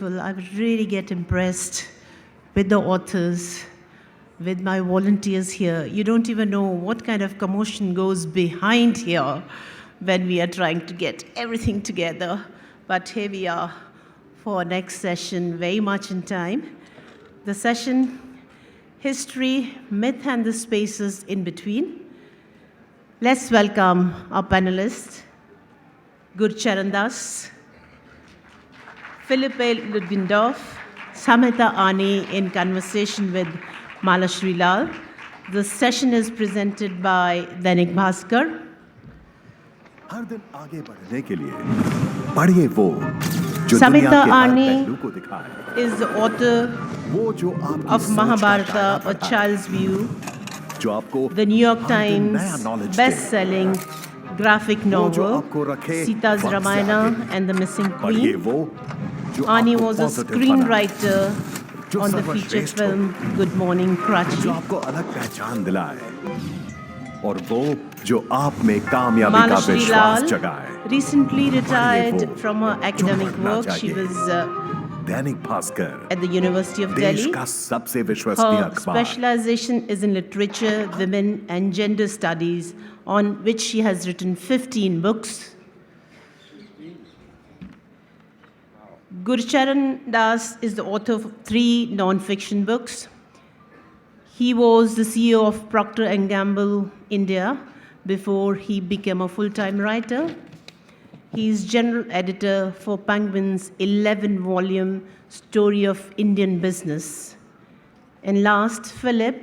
beautiful. I would really get impressed with the authors, with my volunteers here. You don't even know what kind of commotion goes behind here when we are trying to get everything together. But here we are for our next session, very much in time. The session, History, Myth and the Spaces in Between. Let's welcome our panelists, Gurcharan, Philippe Lutgendorf, Samhita Arni in conversation with Malashri Lal. The session is presented by Dainik Bhaskar. Samhita Arni is the author of Mahabharata, A Child's View, the New York Times best-selling graphic novel, Sita's Ramayana and the Missing Queen. Arni was a screenwriter on the feature film Good Morning Karachi. Malashri Lal recently retired from her academic work. She was at the University of Delhi. Her specialization is in literature, women, and gender studies, on which she has written 15 books. Gurcharan Das is the author of 3 non-fiction books. He was the CEO of Procter & Gamble India before he became a full-time writer. He is general editor for Penguin's 11-volume Story of Indian Business. And last, Philip.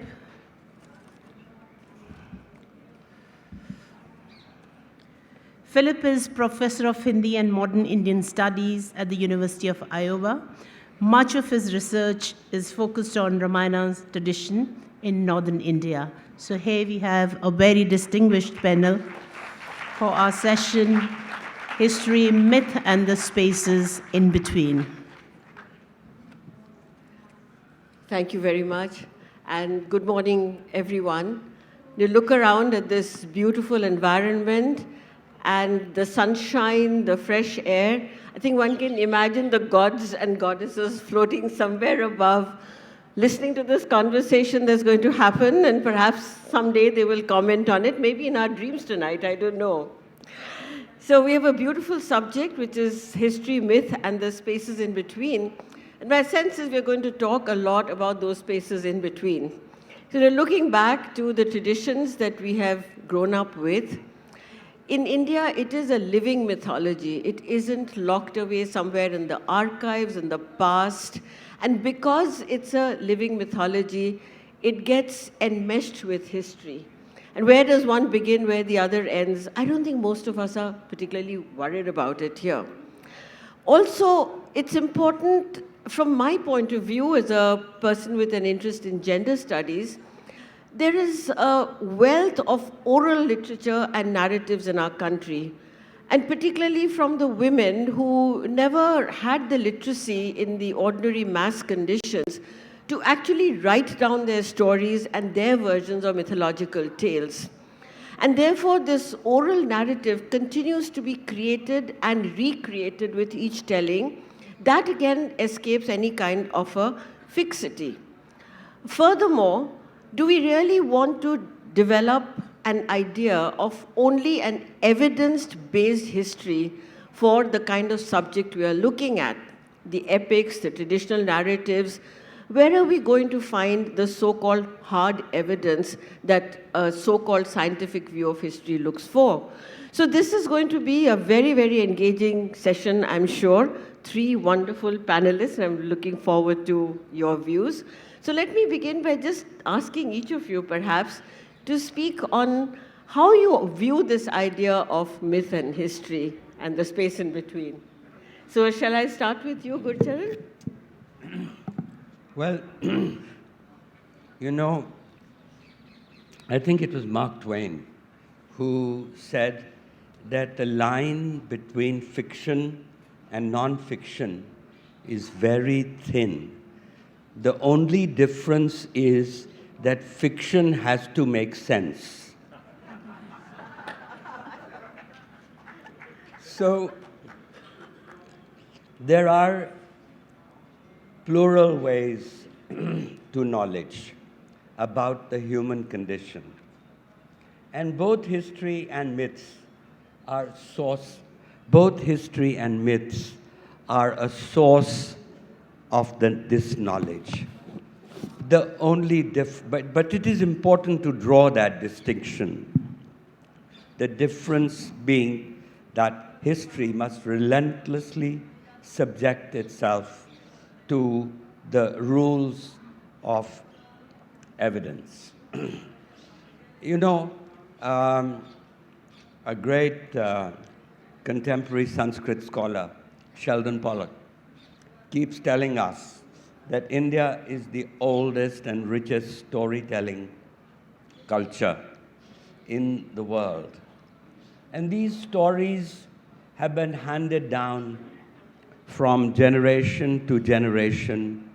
Philip is professor of Hindi and modern Indian studies at the University of Iowa. Much of his research is focused on Ramayana's tradition in northern India. So here we have a very distinguished panel for our session, History, Myth, and the Spaces in Between. Thank you very much, and good morning, everyone. You look around at this beautiful environment and the sunshine, the fresh air. I think one can imagine the gods and goddesses floating somewhere above, listening to this conversation that's going to happen, and perhaps someday they will comment on it, maybe in our dreams tonight, I don't know. So we have a beautiful subject, which is history, myth, and the spaces in between. And my sense is we're going to talk a lot about those spaces in between. So we're looking back to the traditions that we have grown up with. In India, it is a living mythology. It isn't locked away somewhere in the archives, in the past. And because it's a living mythology, it gets enmeshed with history. And where does one begin, where the other ends? I don't think most of us are particularly worried about it here. Also, it's important, from my point of view as a person with an interest in gender studies, there is a wealth of oral literature and narratives in our country, and particularly from the women who never had the literacy in the ordinary mass conditions to actually write down their stories and their versions of mythological tales. And therefore, this oral narrative continues to be created and recreated with each telling. That again escapes any kind of a fixity. Furthermore, do we really want to develop an idea of only an evidence-based history for the kind of subject we are looking at? The epics, the traditional narratives. Where are we going to find the so-called hard evidence that a so-called scientific view of history looks for? So this is going to be a very, very engaging session, I'm sure. 3 wonderful panelists, and I'm looking forward to your views. So let me begin by just asking each of you, perhaps, to speak on how you view this idea of myth and history and the space in between. So shall I start with you, Gurcharan? Well, you know, I think it was Mark Twain who said that the line between fiction and non-fiction is very thin. The only difference is that fiction has to make sense. So there are plural ways to knowledge about the human condition. And both history and myths are both history and myths are a source of this knowledge. The only but it is important to draw that distinction. The difference being that history must relentlessly subject itself to the rules of evidence. You know, a great contemporary Sanskrit scholar, Sheldon Pollock, keeps telling us that India is the oldest and richest storytelling culture in the world. And these stories have been handed down from generation to generation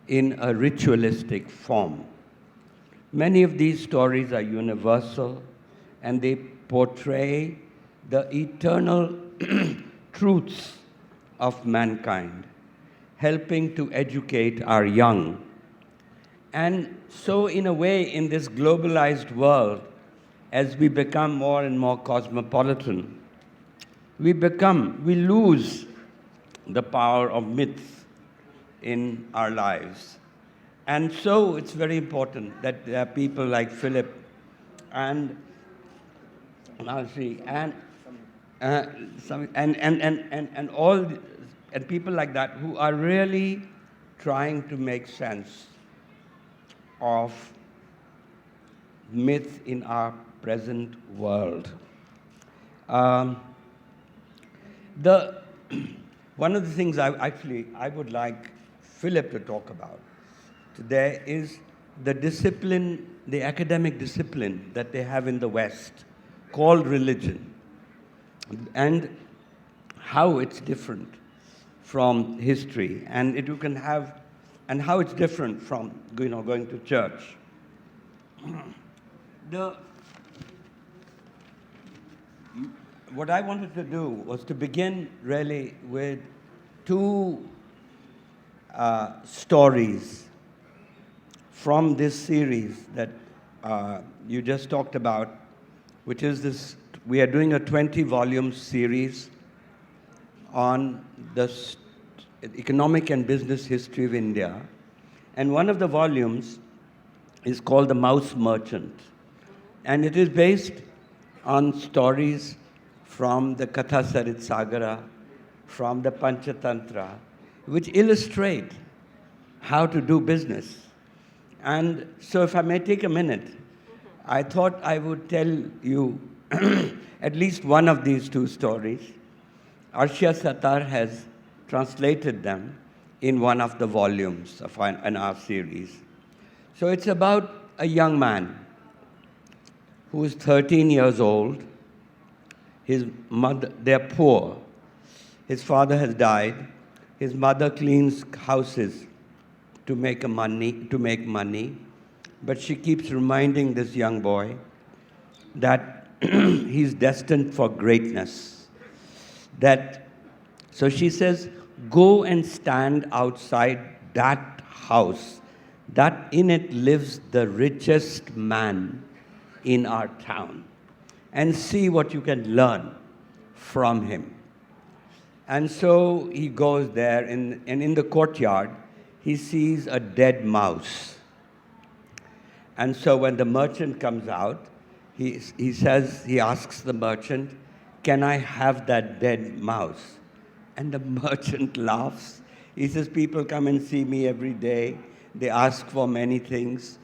in a ritualistic form. Many of these stories are universal, and they portray the eternal truths of mankind, helping to educate our young. And so, in a way, in this globalized world, as we become more and more cosmopolitan, we lose the power of myths in our lives. And so it's very important that there are people like Philip and Malashri and people like that who are really trying to make sense of myth in our present world. One of the things I would like Philip to talk about today is the discipline, the academic discipline that they have in the West called religion, and how it's different from history, and how it's different from going to church. What I wanted to do was to begin really with two stories from this series that you just talked about, which is this. We are doing a 20-volume series on the economic and business history of India. And one of the volumes is called The Mouse Merchant. And it is based on stories from the Katha Sarit Sagara, from the Panchatantra, which illustrate how to do business. And so if I may take a minute, I thought I would tell you at least one of these two stories. Arshia Sattar has translated them in one of the volumes of our series. So it's about a young man who is 13 years old. His mother, they're poor. His father has died. His mother cleans houses to make money. But she keeps reminding this young boy that he's destined for greatness. So she says, go and stand outside that house, that in it lives the richest man in our town, and see what you can learn from him. And so he goes there, and in the courtyard, he sees a dead mouse. And so when the merchant comes out, he asks the merchant, can I have that dead mouse? And the merchant laughs. He says, people come and see me every day. They ask for many things,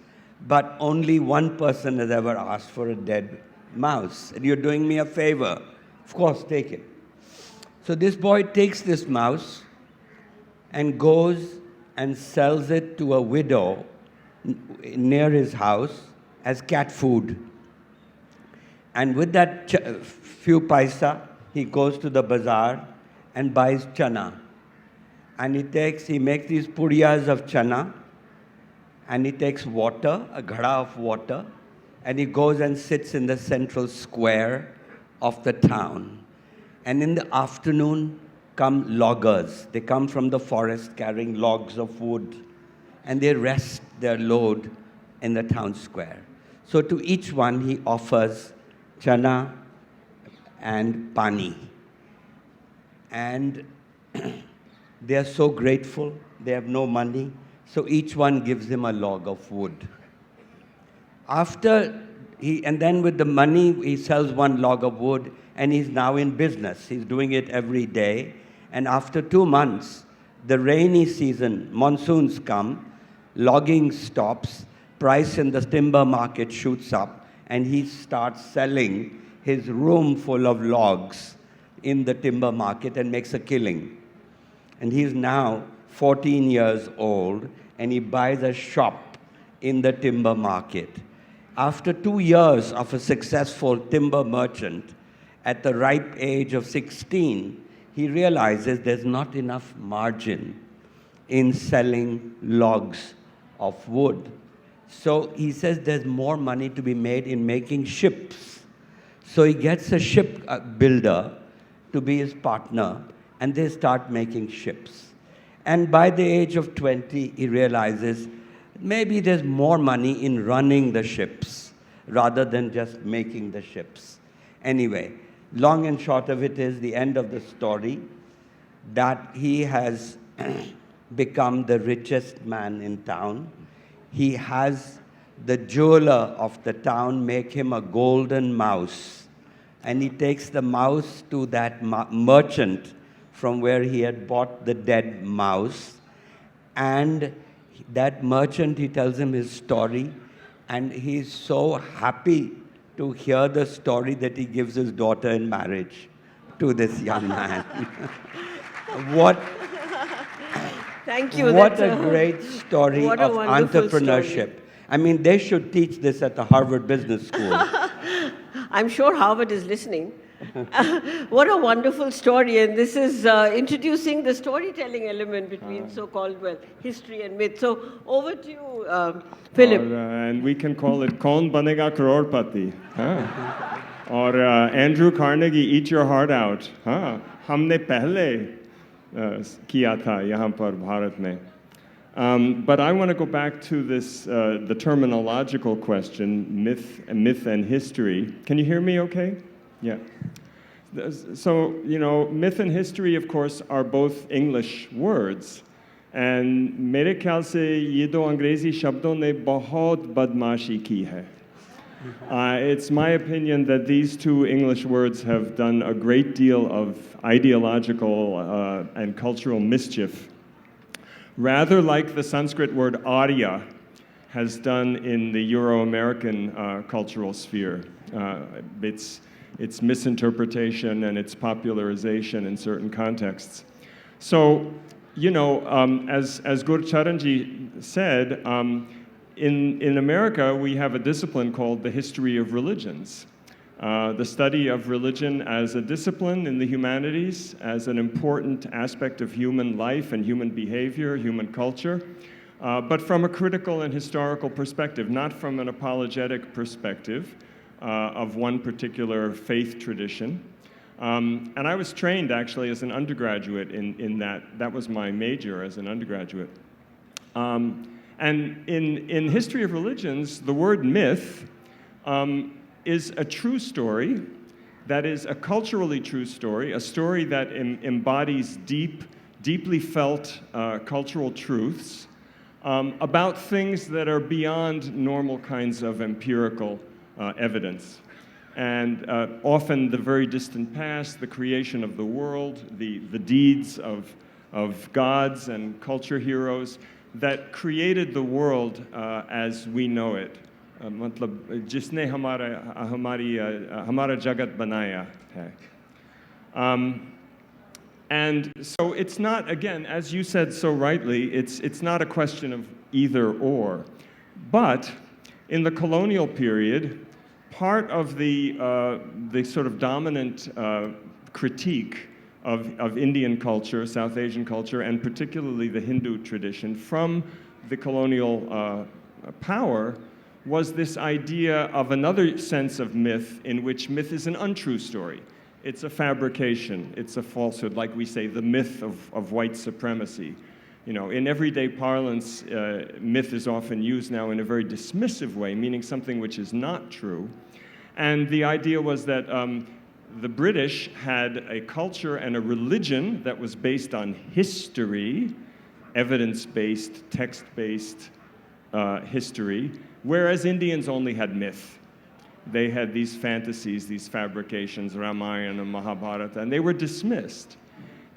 but only one person has ever asked for a dead mouse. And you're doing me a favor. Of course, take it. So this boy takes this mouse and goes and sells it to a widow near his house as cat food. And with that few paisa, he goes to the bazaar and buys chana. And he makes these puriyas of chana, and he takes water, a ghada of water, and he goes and sits in the central square of the town. And in the afternoon, come loggers. They come from the forest carrying logs of wood, and they rest their load in the town square. So to each one, he offers chana and pani. And they are so grateful. They have no money. So each one gives him a log of wood. And then with the money, he sells one log of wood, and he's now in business. He's doing it every day. And after 2 months, the rainy season, monsoons come, logging stops, price in the timber market shoots up, and he starts selling his room full of logs in the timber market and makes a killing. And he's now 14 years old, and he buys a shop in the timber market. After 2 years of a successful timber merchant, at the ripe age of 16, he realizes there's not enough margin in selling logs of wood. So he says there's more money to be made in making ships. So he gets a ship builder to be his partner, and they start making ships. And by the age of 20, he realizes maybe there's more money in running the ships rather than just making the ships. Anyway, long and short of it is the end of the story that he has become the richest man in town. He has the jeweler of the town make him a golden mouse. And he takes the mouse to that merchant from where he had bought the dead mouse. And that merchant, he tells him his story. And he's so happy to hear the story that he gives his daughter in marriage to this young man. Thank you. What a great story of entrepreneurship. Story. I mean, they should teach this at the Harvard Business School. I'm sure Harvard is listening. What a wonderful story. And this is introducing the storytelling element between so-called, history and myth. So over to you, Philip. And we can call it Kaun Banega Crorepati. Or Andrew Carnegie, Eat Your Heart Out. हमने पहले किया था यहाँ पर भारत में. But I want to go back to this, the terminological question, myth and history. Can you hear me okay? Yeah. So, myth and history, of course, are both English words. And मेरे ख्याल से ये दो अंग्रेजी शब्दों ने बहुत बदमाशी की है. It's my opinion that these two English words have done a great deal of ideological and cultural mischief, rather like the Sanskrit word Arya has done in the Euro-American cultural sphere. Its misinterpretation and its popularization in certain contexts. So, as Gurcharan said, in America, we have a discipline called the history of religions. The study of religion as a discipline in the humanities, as an important aspect of human life and human behavior, human culture, but from a critical and historical perspective, not from an apologetic perspective of one particular faith tradition. And I was trained actually as an undergraduate in that. That was my major as an undergraduate. And in history of religions, the word myth is a true story that is a culturally true story, a story that embodies deeply felt cultural truths about things that are beyond normal kinds of empirical evidence. And often the very distant past, the creation of the world, the deeds of gods and culture heroes that created the world as we know it. मतलब जिसने हमारा जगत बनाया है. And so it's not, again, as you said so rightly, it's not a question of either or. But in the colonial period, part of the sort of dominant critique of Indian culture, South Asian culture, and particularly the Hindu tradition from the colonial power was this idea of another sense of myth in which myth is an untrue story. It's a fabrication. It's a falsehood, like we say, the myth of white supremacy. You know, in everyday parlance, myth is often used now in a very dismissive way, meaning something which is not true. And the idea was that the British had a culture and a religion that was based on history, evidence-based, text-based history, whereas Indians only had myth. They had these fantasies, these fabrications, Ramayana and Mahabharata, and they were dismissed.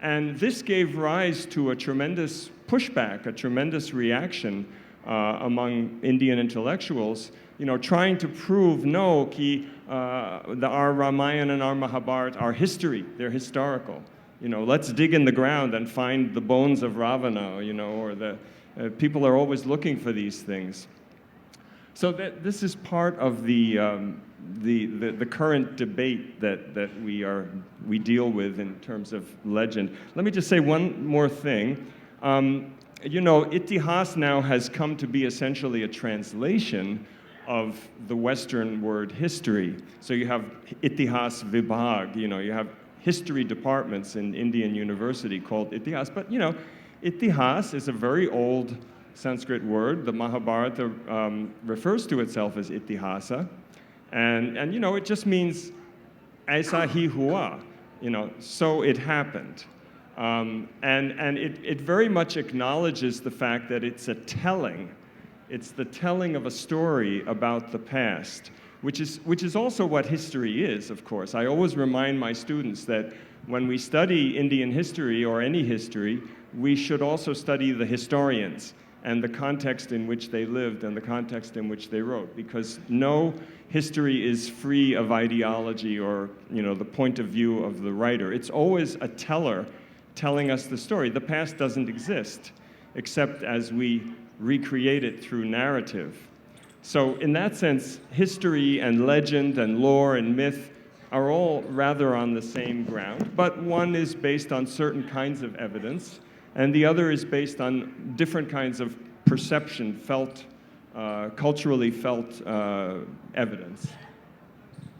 And this gave rise to a tremendous pushback, a tremendous reaction among Indian intellectuals, you know, trying to prove, no, our Ramayana and our Mahabharata are history, they're historical. You know, let's dig in the ground and find the bones of Ravana, you know, or people are always looking for these things. So this is part of the current debate that we deal with in terms of legend. Let me just say one more thing. You know, Itihas now has come to be essentially a translation of the Western word history. So you have Itihas Vibhag, you know, you have history departments in Indian University called Itihas. But, you know, Itihas is a very old Sanskrit word. The Mahabharata refers to itself as Itihasa. And you know, it just means aisa hi hua, you know, so it happened. And it very much acknowledges the fact that it's a telling. It's the telling of a story about the past, which is also what history is, of course. I always remind my students that when we study Indian history or any history, we should also study the historians and the context in which they lived and the context in which they wrote, because no history is free of ideology or, you know, the point of view of the writer. It's always a teller telling us the story. The past doesn't exist except as we recreate it through narrative. So in that sense, history and legend and lore and myth are all rather on the same ground, but one is based on certain kinds of evidence, and the other is based on different kinds of perception, felt, culturally felt evidence.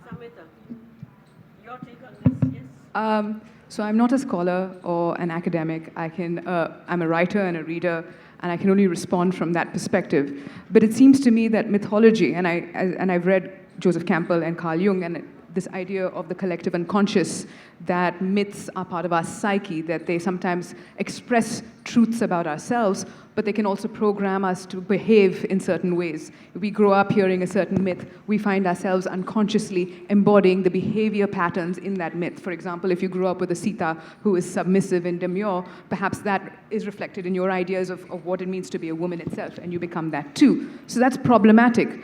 Samhita, your take on this, yes? So I'm not a scholar or an academic. I'm a writer and a reader, and I can only respond from that perspective. But it seems to me that mythology, and I've read Joseph Campbell and Carl Jung, and this idea of the collective unconscious, that myths are part of our psyche, that they sometimes express truths about ourselves, but they can also program us to behave in certain ways. If we grow up hearing a certain myth, we find ourselves unconsciously embodying the behavior patterns in that myth. For example, if you grew up with a Sita who is submissive and demure, perhaps that is reflected in your ideas of what it means to be a woman itself, and you become that too. So that's problematic.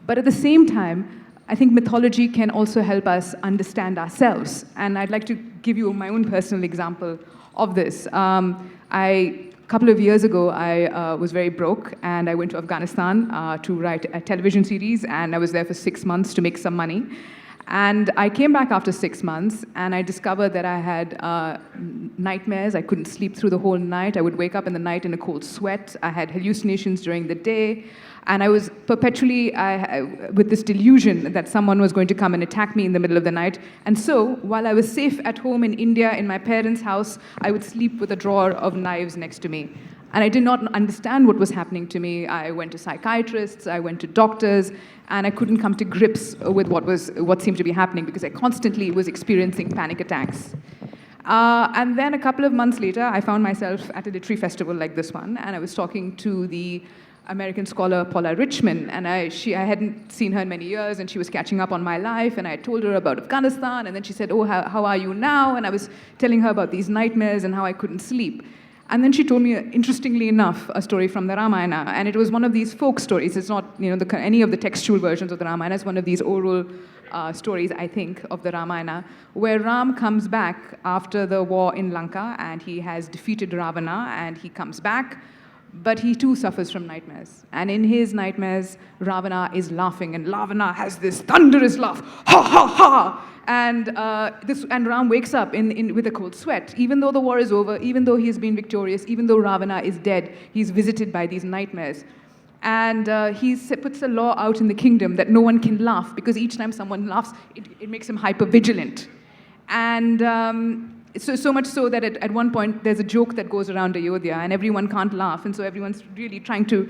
But at the same time, I think mythology can also help us understand ourselves. And I'd like to give you my own personal example of this. A couple of years ago, I was very broke, and I went to Afghanistan to write a television series, and I was there for 6 months to make some money. And I came back after 6 months, and I discovered that I had nightmares. I couldn't sleep through the whole night. I would wake up in the night in a cold sweat. I had hallucinations during the day. And I was perpetually with this delusion that someone was going to come and attack me in the middle of the night. And so, while I was safe at home in India, in my parents' house, I would sleep with a drawer of knives next to me. And I did not understand what was happening to me. I went to psychiatrists, I went to doctors, and I couldn't come to grips with what seemed to be happening, because I constantly was experiencing panic attacks. And then a couple of months later, I found myself at a literary festival like this one, and I was talking to the American scholar Paula Richman, and I hadn't seen her in many years, and she was catching up on my life, and I told her about Afghanistan, and then she said, "Oh, how are you now?" And I was telling her about these nightmares and how I couldn't sleep. And then she told me, interestingly enough, a story from the Ramayana, and it was one of these folk stories. It's not, you know, any of the textual versions of the Ramayana. It's one of these oral stories, I think, of the Ramayana, where Ram comes back after the war in Lanka, and he has defeated Ravana, and he comes back. But he too suffers from nightmares. And in his nightmares, Ravana is laughing, and Ravana has this thunderous laugh, ha ha ha! And Ram wakes up with a cold sweat. Even though the war is over, even though he has been victorious, even though Ravana is dead, he's visited by these nightmares. And he puts a law out in the kingdom that no one can laugh, because each time someone laughs, it makes him hyper-vigilant. And so much so that at one point there's a joke that goes around Ayodhya and everyone can't laugh, and so everyone's really trying to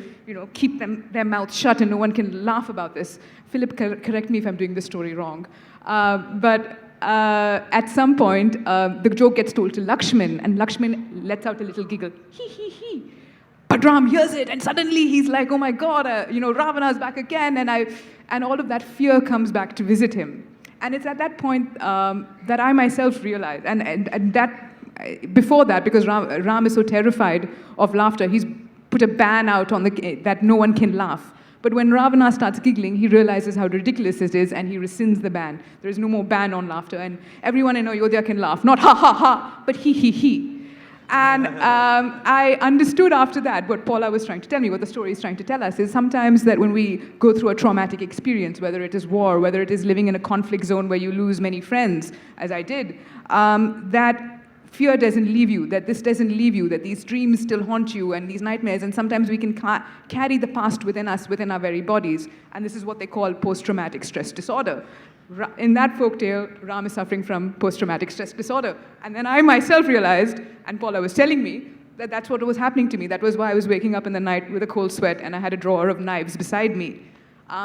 keep their mouths shut and no one can laugh about this. Philip, correct me if I'm doing this story wrong. But at some point, the joke gets told to Lakshman, and Lakshman lets out a little giggle. Hee, hee, hee. But Ram hears it, and suddenly he's like, oh my God, Ravana's back again, and all of that fear comes back to visit him. And it's at that point that I myself realized, and that before that, because Ram is so terrified of laughter, he's put a ban out on that no one can laugh. But when Ravana starts giggling, he realizes how ridiculous it is, and he rescinds the ban. There is no more ban on laughter, and everyone in Ayodhya can laugh, not ha ha ha, but he he he. And I understood after that what Paula was trying to tell me, what the story is trying to tell us, is sometimes that when we go through a traumatic experience, whether it is war, whether it is living in a conflict zone where you lose many friends, as I did, that fear doesn't leave you, that this doesn't leave you, that these dreams still haunt you and these nightmares, and sometimes we can carry the past within us, within our very bodies, and this is what they call post-traumatic stress disorder. In that folktale, Ram is suffering from post-traumatic stress disorder. And then I myself realized, and Paula was telling me, that that's what was happening to me. That was why I was waking up in the night with a cold sweat and I had a drawer of knives beside me.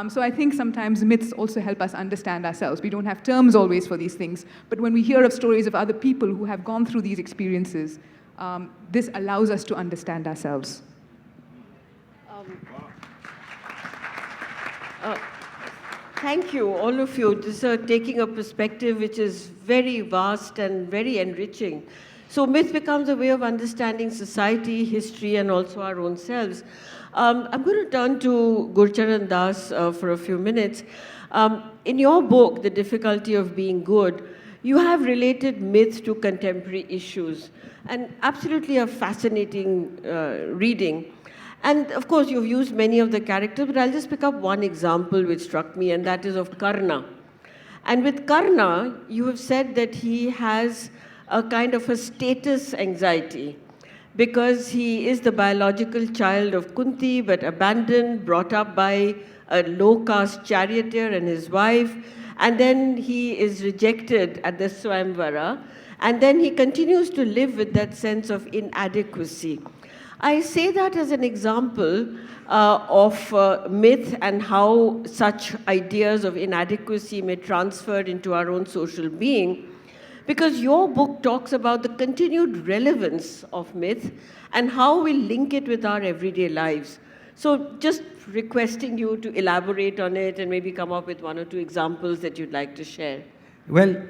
So I think sometimes myths also help us understand ourselves. We don't have terms always for these things, but when we hear of stories of other people who have gone through these experiences, this allows us to understand ourselves. Thank you, all of you. This is taking a perspective which is very vast and very enriching. So myth becomes a way of understanding society, history, and also our own selves. I'm going to turn to Gurcharan Das for a few minutes. In your book, The Difficulty of Being Good, you have related myths to contemporary issues, and absolutely a fascinating reading. And of course, you've used many of the characters, but I'll just pick up one example which struck me, and that is of Karna. And with Karna, you have said that he has a kind of a status anxiety because he is the biological child of Kunti, but abandoned, brought up by a low-caste charioteer and his wife, and then he is rejected at the Swayamvara, and then he continues to live with that sense of inadequacy. I say that as an example of myth and how such ideas of inadequacy may transfer into our own social being, because your book talks about the continued relevance of myth and how we link it with our everyday lives. So just requesting you to elaborate on it and maybe come up with one or two examples that you'd like to share. Well,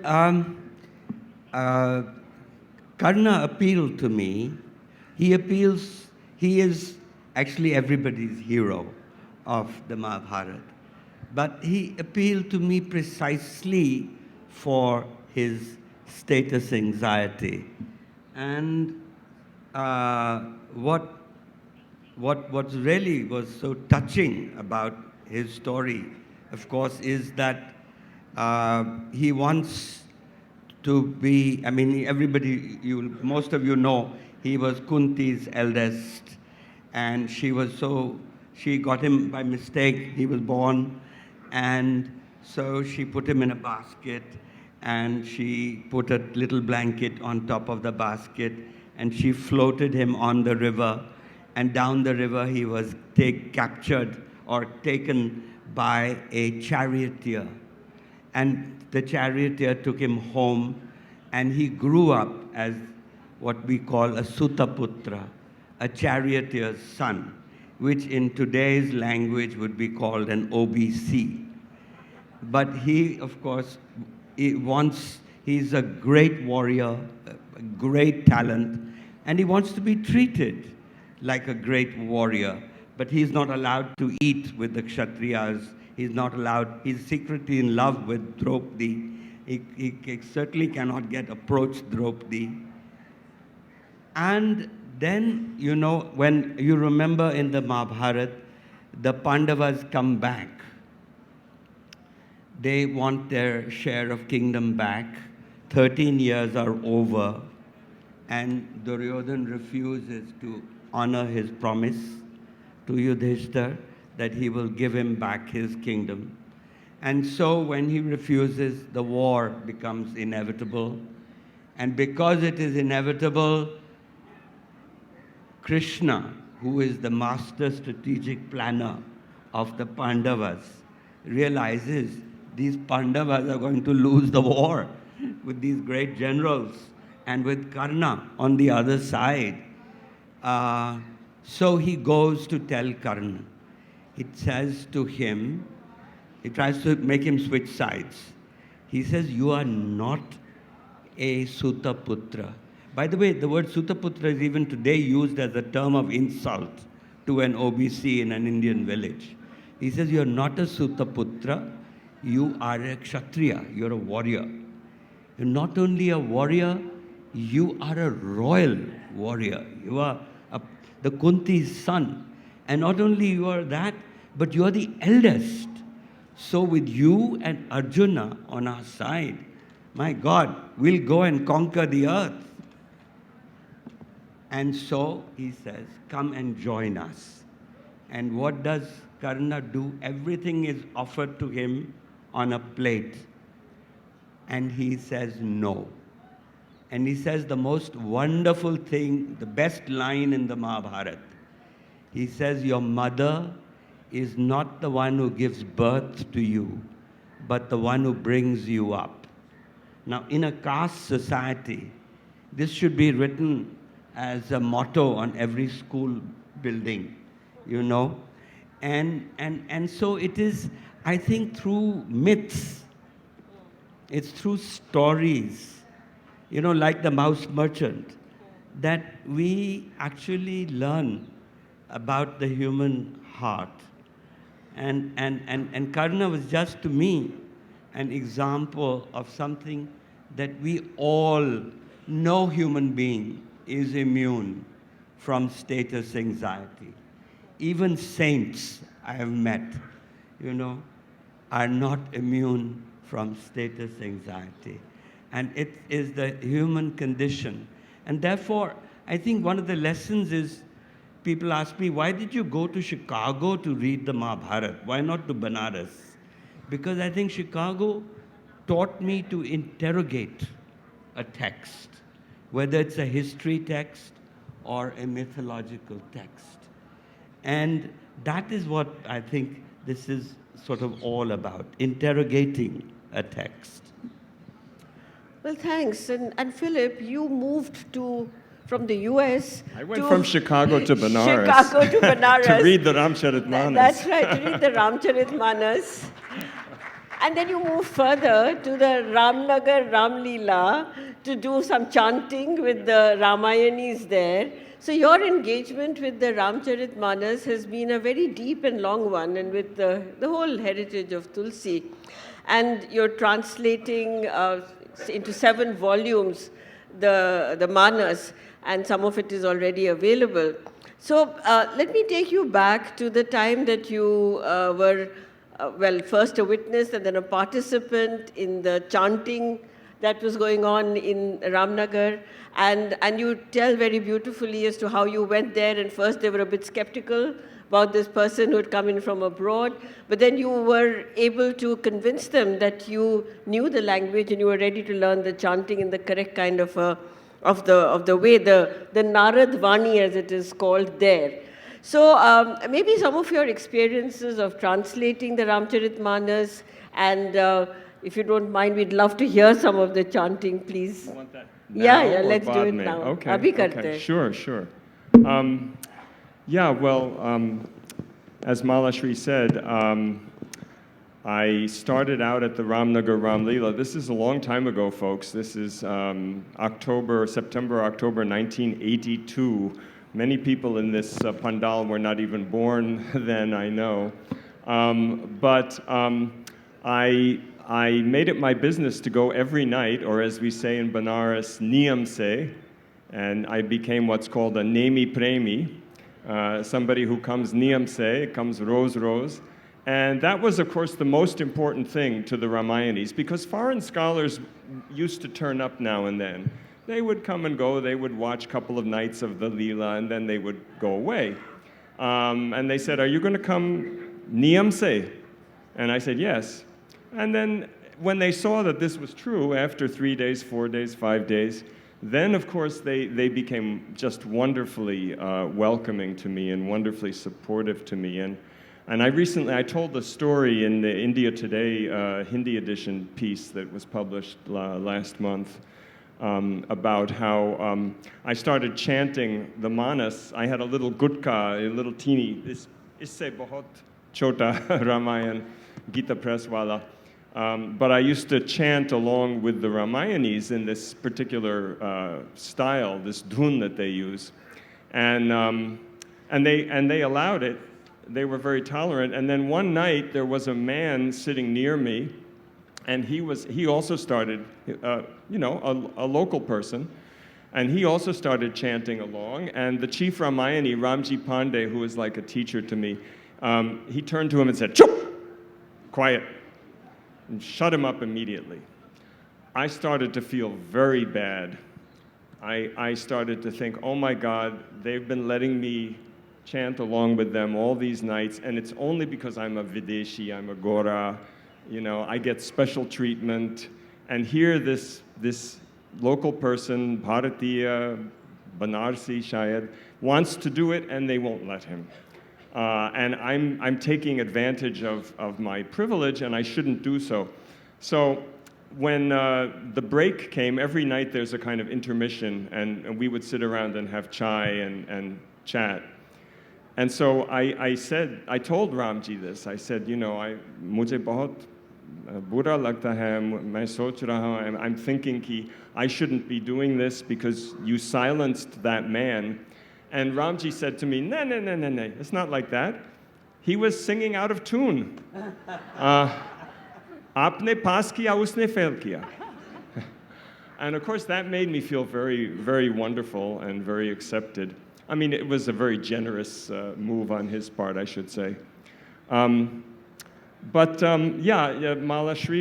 Karna appealed to me. He is actually everybody's hero of the Mahabharata. But he appealed to me precisely for his status anxiety. And what really was so touching about his story, of course, is that he wants to be, I mean, most of you know, he was Kunti's eldest, and she got him by mistake. He was born, and so she put him in a basket, and she put a little blanket on top of the basket, and she floated him on the river, and down the river he was captured or taken by a charioteer. And the charioteer took him home, and he grew up as what we call a Sutaputra, a charioteer's son, which in today's language would be called an OBC. But he, of course, he's a great warrior, a great talent, and he wants to be treated like a great warrior. But he's not allowed to eat with the Kshatriyas. He's secretly in love with Draupadi. He certainly cannot approach Draupadi. And then, when you remember in the Mahabharata, the Pandavas come back. They want their share of kingdom back. 13 years are over, and Duryodhana refuses to honor his promise to Yudhishthira that he will give him back his kingdom. And so when he refuses, the war becomes inevitable. And because it is inevitable, Krishna, who is the master strategic planner of the Pandavas, realizes these Pandavas are going to lose the war with these great generals and with Karna on the other side. So he goes to tell Karna. It says to him, he tries to make him switch sides. He says, you are not a Sutaputra. By the way, the word Sutaputra is even today used as a term of insult to an OBC in an Indian village. He says, you're not a Sutaputra, you are a Kshatriya, you're a warrior. You're not only a warrior, you are a royal warrior. You are the Kunti's son. And not only you are that, but you are the eldest. So with you and Arjuna on our side, my God, we'll go and conquer the earth. And so he says, come and join us. And what does Karna do? Everything is offered to him on a plate. And he says no. And he says the most wonderful thing, the best line in the Mahabharata. He says, your mother is not the one who gives birth to you, but the one who brings you up. Now, in a caste society, this should be written as a motto on every school building, you know. And so it is, I think, through myths, it's through stories, you know, like the mouse merchant, that we actually learn about the human heart. And Karna was just, to me, an example of something that we all, no human being is immune from status anxiety. Even saints I have met, you know, are not immune from status anxiety. And it is the human condition. And therefore, I think one of the lessons is, people ask me, why did you go to Chicago to read the Mahabharata? Why not to Banaras? Because I think Chicago taught me to interrogate a text, whether it's a history text or a mythological text. And that is what I think this is sort of all about, interrogating a text. Well, thanks. And Philip, you moved from the US I went from Chicago to Banaras. Chicago to Banaras. To read the Ramcharitmanas. That's right, to read the Ramcharitmanas. And then you moved further to the Ramnagar Ramlila to do some chanting with the Ramayanis there. So your engagement with the Ramcharitmanas has been a very deep and long one, and with the whole heritage of Tulsi. And you're translating into 7 volumes the Manas, and some of it is already available. So let me take you back to the time that you were, first a witness and then a participant in the chanting that was going on in Ramnagar. And you tell very beautifully as to how you went there, and first they were a bit skeptical about this person who had come in from abroad, but then you were able to convince them that you knew the language and you were ready to learn the chanting in the correct kind of the way, the Narad Vani as it is called there. So maybe some of your experiences of translating the Ramcharitmanas, and if you don't mind, we'd love to hear some of the chanting, please. You want that Yeah, now or let's do it बाद में? now. Okay, Abhi karte okay. hain. Sure. Yeah, well, as Malashri said, I started out at the Ramnagar Ramlila. This is a long time ago, folks. This is September, October 1982. Many people in this pandal were not even born then, I know. But I made it my business to go every night, or as we say in Banaras, niyam se, and I became what's called a nemi premi, somebody who comes niyam se, comes roz. And that was, of course, the most important thing to the Ramayanis, because foreign scholars used to turn up now and then. They would come and go, they would watch a couple of nights of the Leela, and then they would go away. And they said, are you going to come niyam se? And I said, yes. And then when they saw that this was true after 3 days, 4 days, 5 days, then of course they became just wonderfully welcoming to me and wonderfully supportive to me. And I told the story in the India Today Hindi edition piece that was published last month about how I started chanting the Manas. I had a little gutka, a little teeny, isse bahut chota Ramayana, Gita Press wala. But I used to chant along with the Ramayanis in this particular style, this dhun that they use. And they allowed it. They were very tolerant. And then one night there was a man sitting near me, and he also started, a local person, and he also started chanting along. And the chief Ramayani, Ramji Pandey, who was like a teacher to me, he turned to him and said, "Chup! Quiet," and shut him up immediately. I started to feel very bad. I started to think, oh my God, they've been letting me chant along with them all these nights, and it's only because I'm a Videshi, I'm a Gora, I get special treatment. And here this local person, Bharatiya, Banarsi Shayad, wants to do it, and they won't let him. And I'm taking advantage of my privilege, and I shouldn't do so. So when the break came, every night there's a kind of intermission, and we would sit around and have chai and chat. And so I told Ramji this. I said, mujhe bahut bura lagta hai, main soch raha hu, I'm thinking ki I shouldn't be doing this because you silenced that man. And Ramji said to me, no, it's not like that. He was singing out of tune. Aapne paas kiya, usne fail kiya. And of course that made me feel very, very wonderful and very accepted. I mean, it was a very generous move on his part, I should say. Malashri,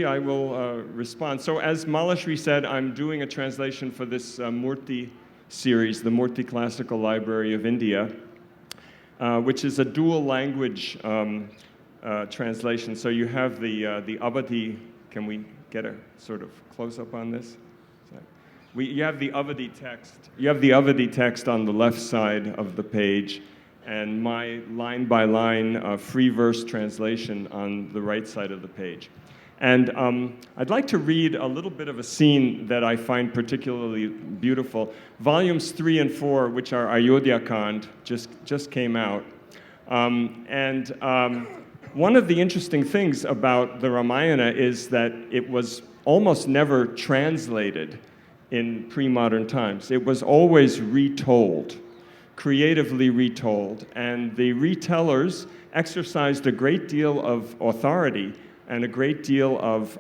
I will respond. So as Malashri said, I'm doing a translation for this Murti series, the Murti Classical Library of India, which is a dual language translation. So you have the Avadi. Can we get a sort of close-up on this? You have the Avadi text. You have the Avadi text on the left side of the page, and my line-by-line free verse translation on the right side of the page. And I'd like to read a little bit of a scene that I find particularly beautiful. Volumes 3 and 4, which are Ayodhya Kand, just came out. One of the interesting things about the Ramayana is that it was almost never translated in pre-modern times. It was always retold, creatively retold, and the retellers exercised a great deal of authority and a great deal of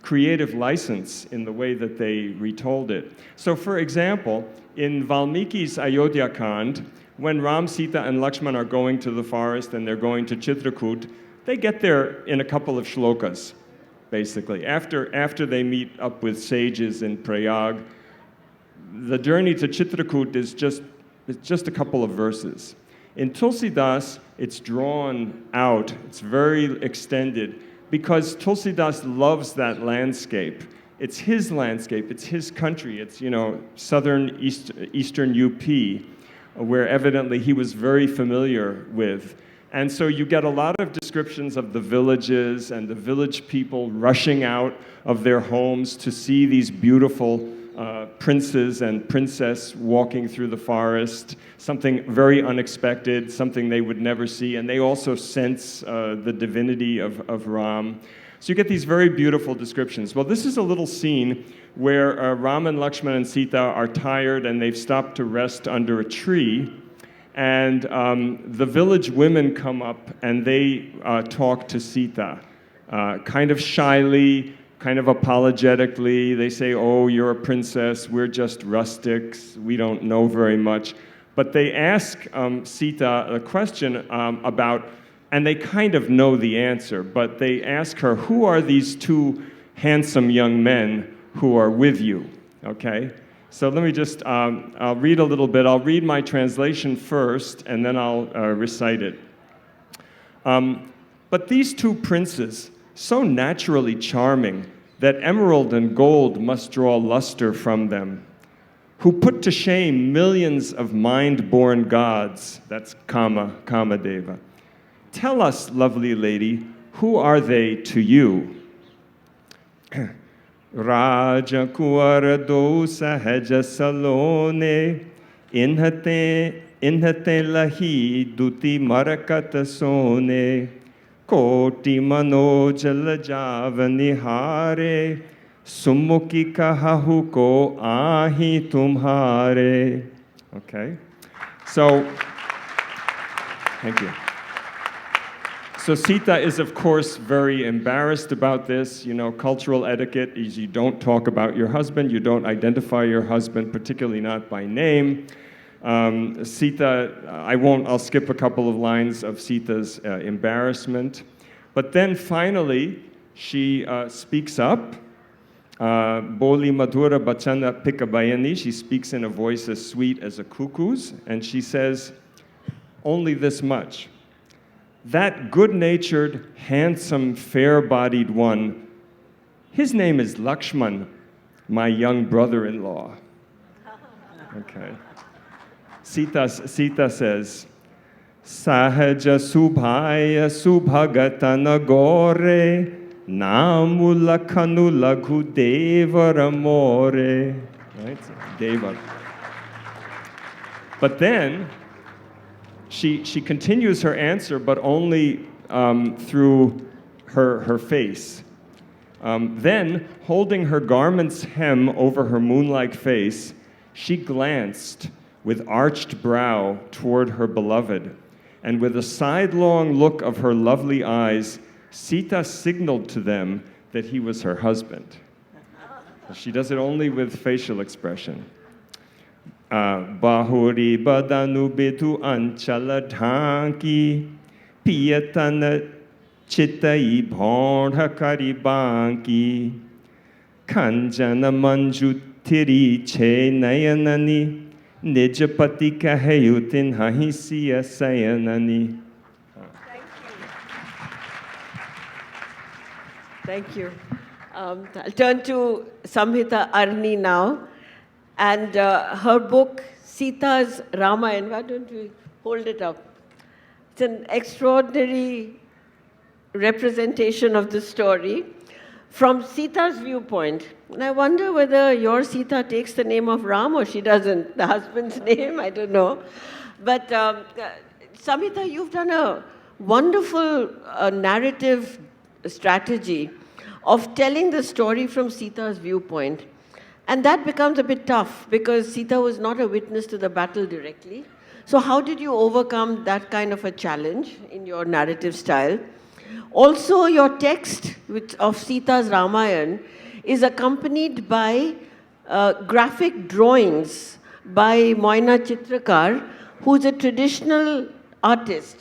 creative license in the way that they retold it. So for example, in Valmiki's Ayodhya Kand, when Ram, Sita, and Lakshman are going to the forest and they're going to Chitrakoot, they get there in a couple of shlokas, basically. After they meet up with sages in Prayag, the journey to Chitrakoot is just a couple of verses. In Tulsidas, it's drawn out, it's very extended, because Tulsidas loves that landscape. It's his landscape, it's his country, it's, southern eastern UP, where evidently he was very familiar with. And so you get a lot of descriptions of the villages and the village people rushing out of their homes to see these beautiful princes and princess walking through the forest, something very unexpected, something they would never see. And they also sense the divinity of Ram. So you get these very beautiful descriptions. Well, this is a little scene where Ram and Lakshman and Sita are tired and they've stopped to rest under a tree. And the village women come up and they talk to Sita, kind of shyly, kind of apologetically. They say, oh, you're a princess, we're just rustics, we don't know very much. But they ask Sita a question about, and they kind of know the answer, but they ask her, who are these two handsome young men who are with you, okay? So let me just, I'll read a little bit. I'll read my translation first, and then I'll recite it. But these two princes, so naturally charming that emerald and gold must draw luster from them, who put to shame millions of mind-born gods, that's Kama Deva. Tell us, lovely lady, who are they to you? Raja Kuara do Sahaja Salone, Inhate lahi duti marakata sone, Koti manojala javani hare, Sumukhi kahahu ko ahi tumhare. Okay, so, thank you. So Sita is, of course, very embarrassed about this. You know, cultural etiquette is you don't talk about your husband, you don't identify your husband, particularly not by name. Sita, I'll skip a couple of lines of Sita's embarrassment. But then finally, she speaks up. Boli Madhura Bachana Pikabayani, she speaks in a voice as sweet as a cuckoo's, and she says, only this much. That good-natured, handsome, fair-bodied one, his name is Lakshman, my young brother-in-law. Okay. Sita says, Sahaja subhaya subhagatana gore, namu lakhanu laghu devaramore. Right? Deva. But then, she continues her answer, but only through her face. Then, holding her garment's hem over her moon-like face, she glanced with arched brow toward her beloved, and with a sidelong look of her lovely eyes, Sita signaled to them that he was her husband. She does it only with facial expression. Bahuri badanu betu anchala dhanki, piyatana chitai bhondha kari banki, kanjana manju tiri che nayanani, nijapati kahayutin hahisiya sayanani. Thank you. I'll turn to Samhita Arni now. And her book, Sita's Ramayana, why don't we hold it up? It's an extraordinary representation of the story from Sita's viewpoint. And I wonder whether your Sita takes the name of Ram or she doesn't. The husband's name, I don't know. But Samhita, you've done a wonderful narrative strategy of telling the story from Sita's viewpoint. And that becomes a bit tough because Sita was not a witness to the battle directly. So how did you overcome that kind of a challenge in your narrative style? Also, your text of Sita's Ramayana is accompanied by graphic drawings by Moina Chitrakar, who's a traditional artist.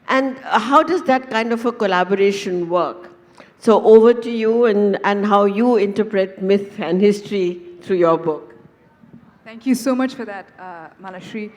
And how does that kind of a collaboration work? So over to you and how you interpret myth and history through your book. Thank you so much for that, Malashri.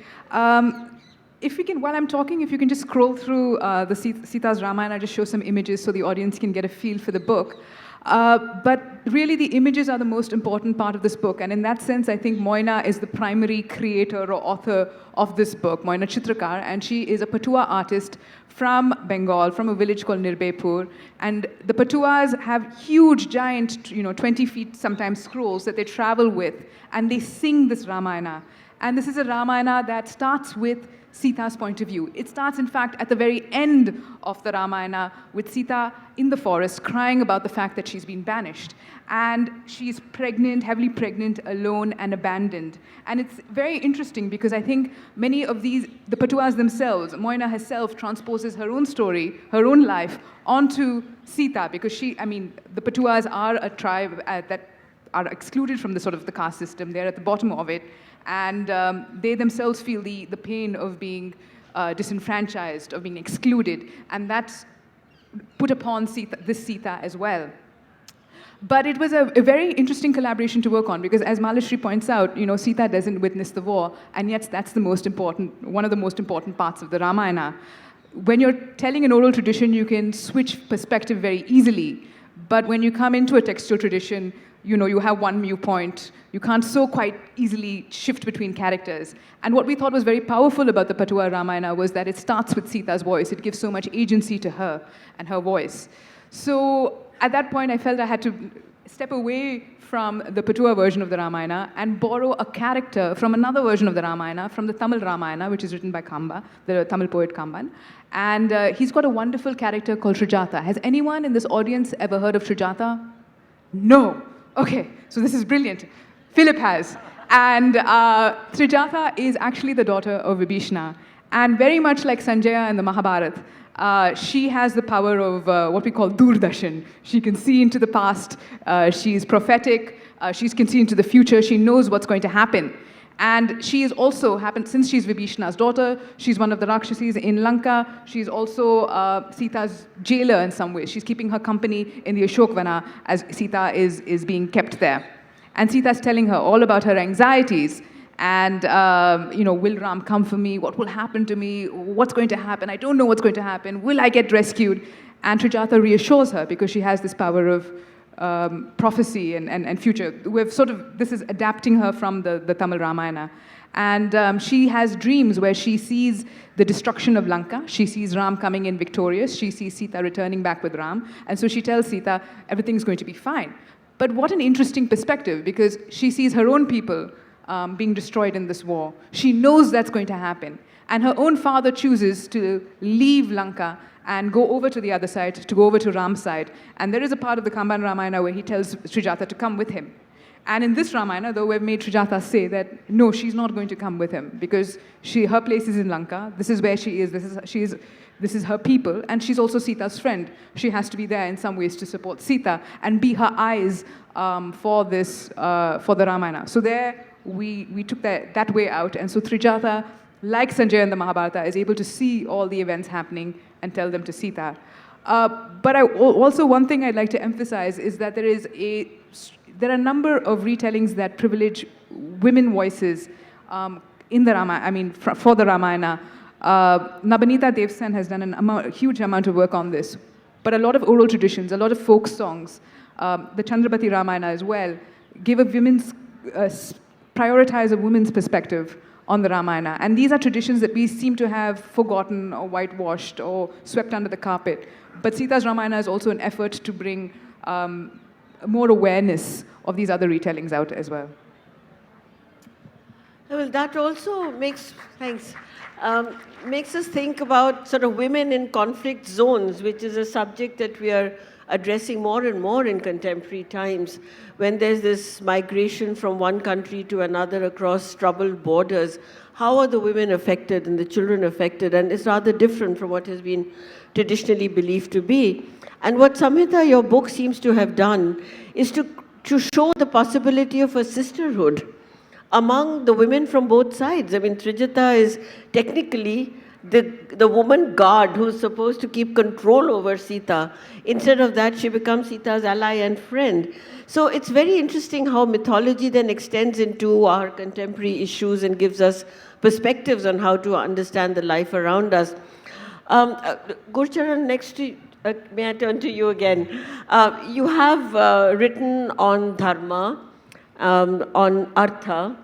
If we can, while I'm talking, if you can just scroll through the Sita's Ramayana, just show some images so the audience can get a feel for the book. But really, the images are the most important part of this book. And in that sense, I think Moina is the primary creator or author of this book, Moina Chitrakar. And she is a Patua artist from Bengal, from a village called Nirbepur. And the Patuas have huge, giant, 20 feet sometimes scrolls that they travel with. And they sing this Ramayana. And this is a Ramayana that starts with Sita's point of view. It starts, in fact, at the very end of the Ramayana with Sita in the forest crying about the fact that she's been banished. And she's pregnant, heavily pregnant, alone, and abandoned. And it's very interesting because I think many of the Patuas themselves, Moina herself transposes her own story, her own life, onto Sita because the Patuas are a tribe that are excluded from the caste system. They're at the bottom of it. And they themselves feel the pain of being disenfranchised, of being excluded. And that's put upon this Sita as well. But it was a very interesting collaboration to work on because, as Malashri points out, Sita doesn't witness the war, and yet that's one of the most important parts of the Ramayana. when you're telling an oral tradition, you can switch perspective very easily. But when you come into a textual tradition, you have one viewpoint. You can't so quite easily shift between characters. And what we thought was very powerful about the Patua Ramayana was that it starts with Sita's voice. It gives so much agency to her and her voice. So at that point, I felt I had to step away from the Patua version of the Ramayana and borrow a character from another version of the Ramayana, from the Tamil Ramayana, which is written by Kamba, the Tamil poet Kamban. And he's got a wonderful character called Srijata. Has anyone in this audience ever heard of Srijata? No. Okay, so this is brilliant. Philip has. And Srijata is actually the daughter of Vibhishana. And very much like Sanjaya in the Mahabharata, she has the power of what we call Durdarshan. She can see into the past. She's prophetic. She can see into the future. She knows what's going to happen. And she is also, since she's Vibhishana's daughter, she's one of the Rakshasis in Lanka. She's also Sita's jailer in some ways. She's keeping her company in the Ashokvana as Sita is being kept there. And Sita's telling her all about her anxieties. And, will Ram come for me? What will happen to me? What's going to happen? I don't know what's going to happen. Will I get rescued? And Srijata reassures her because she has this power of prophecy and future. This is adapting her from the Tamil Ramayana. And she has dreams where she sees the destruction of Lanka. She sees Ram coming in victorious. She sees Sita returning back with Ram. And so she tells Sita, everything's going to be fine. But what an interesting perspective, because she sees her own people being destroyed in this war. She knows that's going to happen. And her own father chooses to leave Lanka and go over to the other side, to go over to Ram's side. And there is a part of the Kamban Ramayana where he tells Srijata to come with him. And in this Ramayana, though, we've made Srijata say that, no, she's not going to come with him because her place is in Lanka. This is where she is. This is her people. And she's also Sita's friend. She has to be there in some ways to support Sita and be her eyes for the Ramayana. So there, we took that way out. And so Srijata, like Sanjay in the Mahabharata, is able to see all the events happening and tell them to Sita. But also one thing I'd like to emphasize is that there are a number of retellings that privilege women voices in the Ramayana, for the Ramayana. Nabanita Devsen has done a huge amount of work on this. But a lot of oral traditions, a lot of folk songs, the Chandrapati Ramayana as well, prioritize a woman's perspective on the Ramayana. And these are traditions that we seem to have forgotten or whitewashed or swept under the carpet. But Sita's Ramayana is also an effort to bring more awareness of these other retellings out as well. Well, that also makes us think about sort of women in conflict zones, which is a subject that we are addressing more and more in contemporary times, when there's this migration from one country to another across troubled borders. How are the women affected and the children affected? And it's rather different from what has been traditionally believed to be. And what Samhita, your book, seems to have done is to show the possibility of a sisterhood among the women from both sides. Srijata is technically the woman guard who's supposed to keep control over Sita. Instead of that, she becomes Sita's ally and friend. So it's very interesting how mythology then extends into our contemporary issues and gives us perspectives on how to understand the life around us. Gurcharan, may I turn to you again? You have written on dharma, on artha,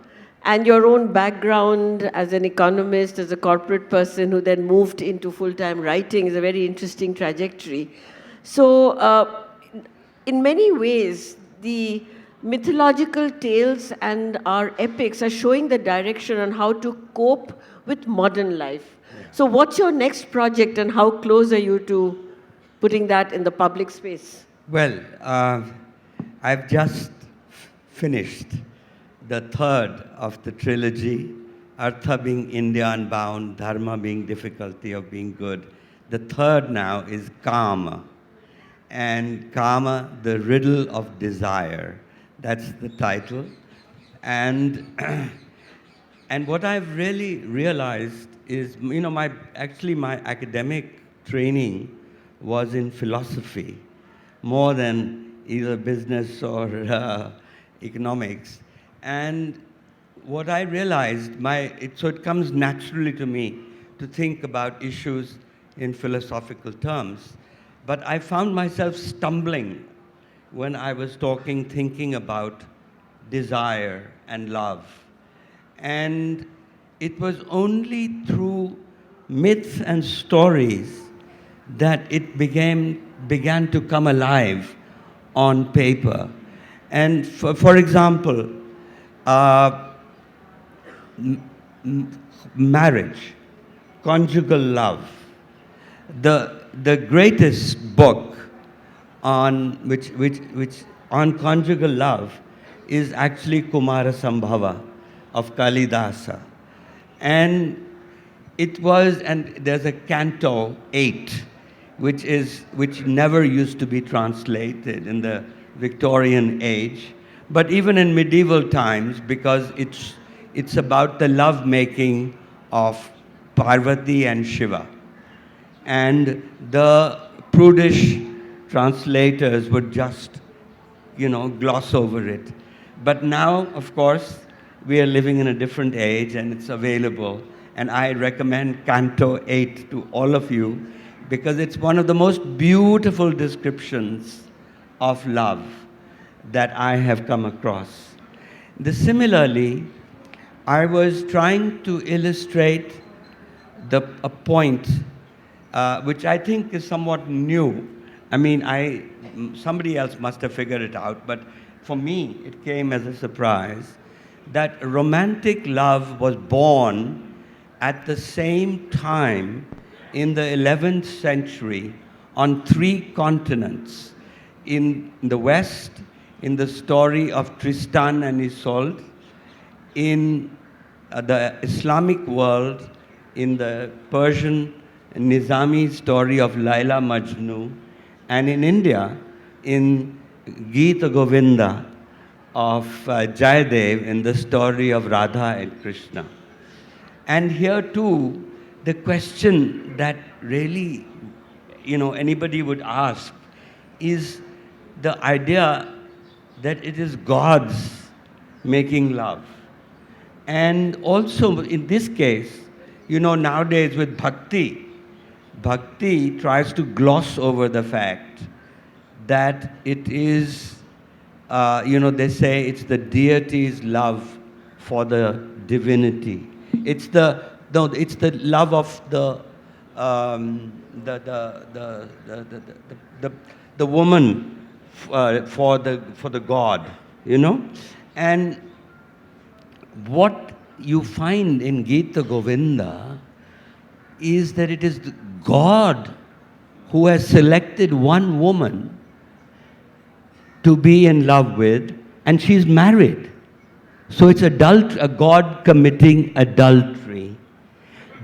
and your own background as an economist, as a corporate person who then moved into full-time writing is a very interesting trajectory. So in many ways, the mythological tales and our epics are showing the direction on how to cope with modern life. Yeah. So what's your next project and how close are you to putting that in the public space? Well, I've just finished the third of the trilogy, Artha being India Unbound, Dharma being difficulty of being good. The third now is Kama. And Kama, the Riddle of Desire. That's the title. And what I've really realized is, my academic training was in philosophy, more than either business or economics. And what I realized, so it comes naturally to me to think about issues in philosophical terms. But I found myself stumbling when I was thinking about desire and love. And it was only through myths and stories that it began to come alive on paper. And for example, marriage, conjugal love. The greatest book on which on conjugal love is actually Kumara Sambhava of Kalidasa. And there's a canto 8, which never used to be translated in the Victorian age, but even in medieval times, because it's about the love making of Parvati and Shiva. And the prudish translators would just, gloss over it. But now, of course, we are living in a different age and it's available. And I recommend Canto 8 to all of you because it's one of the most beautiful descriptions of love that I have come across. Similarly, I was trying to illustrate a point which I think is somewhat new. I mean, somebody else must have figured it out, but for me, it came as a surprise that romantic love was born at the same time in the 11th century on 3 continents. In the West, in the story of Tristan and Isolde, in the Islamic world, in the Persian Nizami story of Laila Majnu, and in India, in Gita Govinda of Jayadev, in the story of Radha and Krishna. And here too, the question that really, anybody would ask is the idea that it is God's making love. And also in this case, nowadays with Bhakti tries to gloss over the fact that it is, they say it's the deity's love for the divinity. It's the love of the woman for the god, And what you find in Gita Govinda is that it is God who has selected one woman to be in love with, and she's married. So it's a God committing adultery.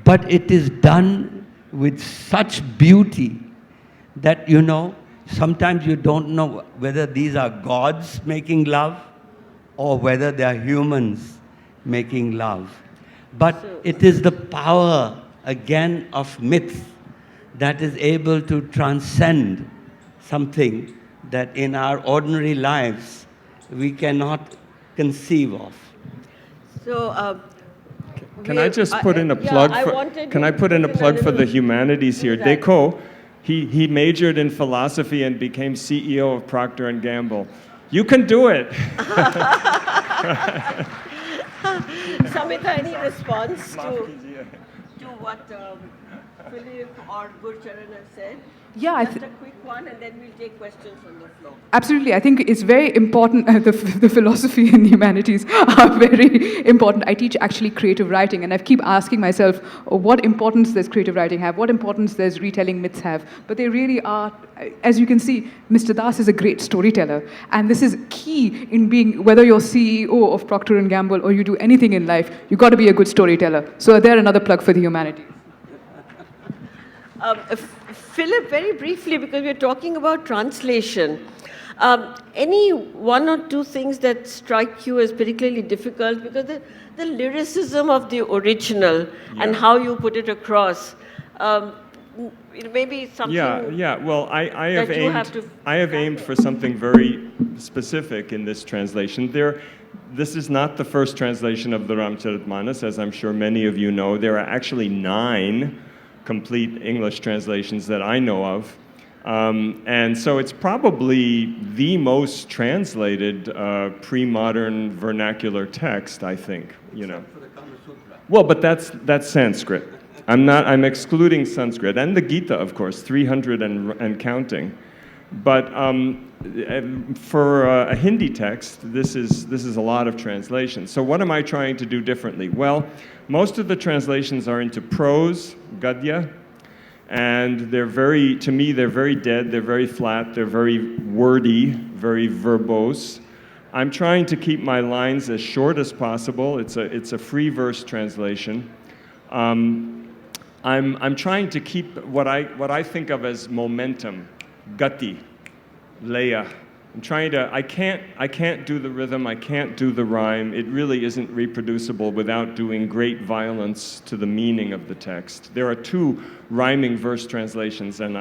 But it is done with such beauty that, sometimes you don't know whether these are gods making love or whether they are humans making love. But it is the power, again, of myth that is able to transcend something that in our ordinary lives we cannot conceive of. So, can I just put in a plug? Can I put in a plug for the humanities here? Dekho, he majored in philosophy and became CEO of Procter and Gamble. You can do it. Samhita, any response to what Philip or Gurcharan have said? Yeah, just a quick one, and then we'll take questions from the floor. Absolutely. I think it's very important. The philosophy and humanities are very important. I teach actually creative writing, and I keep asking myself, what importance does creative writing have? What importance does retelling myths have? But they really are, as you can see, Mr. Das is a great storyteller, and this is key in being, whether you're CEO of Procter & Gamble or you do anything in life, you've got to be a good storyteller. So there, another plug for the humanities. Philip, very briefly, because we're talking about translation, any one or two things that strike you as particularly difficult? Because the lyricism of the original and how you put it across, maybe something. Yeah. Well, I have aimed for something very specific in this translation. This is not the first translation of the Ramcharitmanas, as I'm sure many of you know. There are actually 9 complete English translations that I know of. And so it's probably the most translated pre-modern vernacular text, I think, you know. Well, but that's Sanskrit. I'm excluding Sanskrit and the Gita, of course, 300 and counting. But for a Hindi text, this is a lot of translation. So what am I trying to do differently? Well, most of the translations are into prose, gadya, and to me, they're very dead, they're very flat, they're very wordy, very verbose. I'm trying to keep my lines as short as possible. It's a free verse translation. I'm trying to keep what I think of as momentum, gati, leya. I can't do the rhythm, I can't do the rhyme. It really isn't reproducible without doing great violence to the meaning of the text. There are 2 rhyming verse translations, and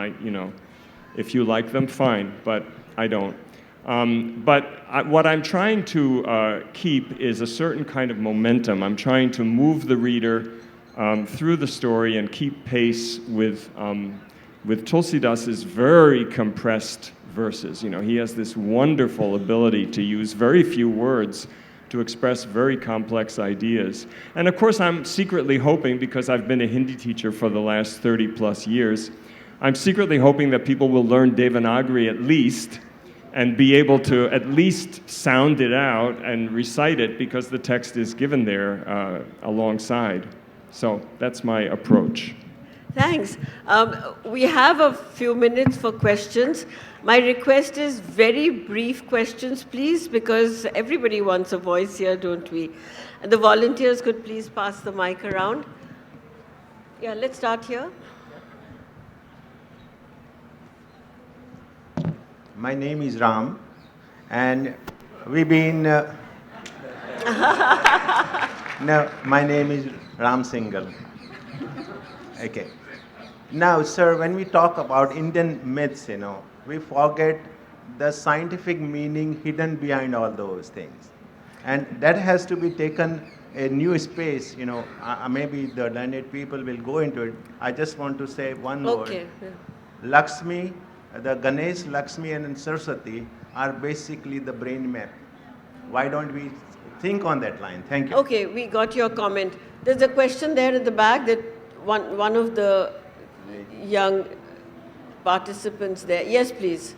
if you like them, fine, but I don't. What I'm trying to keep is a certain kind of momentum. I'm trying to move the reader through the story and keep pace with Tulsidas's very compressed verses. He has this wonderful ability to use very few words to express very complex ideas. And of course, I'm secretly hoping, because I've been a Hindi teacher for the last 30 plus years, I'm secretly hoping that people will learn Devanagari at least and be able to at least sound it out and recite it, because the text is given there alongside. So that's my approach. Thanks. We have a few minutes for questions. My request is very brief questions, please, because everybody wants a voice here, don't we? And the volunteers could please pass the mic around. Yeah, let's start here. My name is Ram, and we've been... No, my name is Ram Singhal. Okay. Now, sir, when we talk about Indian myths, we forget the scientific meaning hidden behind all those things. And that has to be taken a new space, maybe the learned people will go into it. I just want to say one word. Yeah. Lakshmi, the Ganesh, Lakshmi and Saraswati are basically the brain map. Why don't we think on that line? Thank you. Okay, we got your comment. There's a question there at the back that one of the young participants there. Yes, please.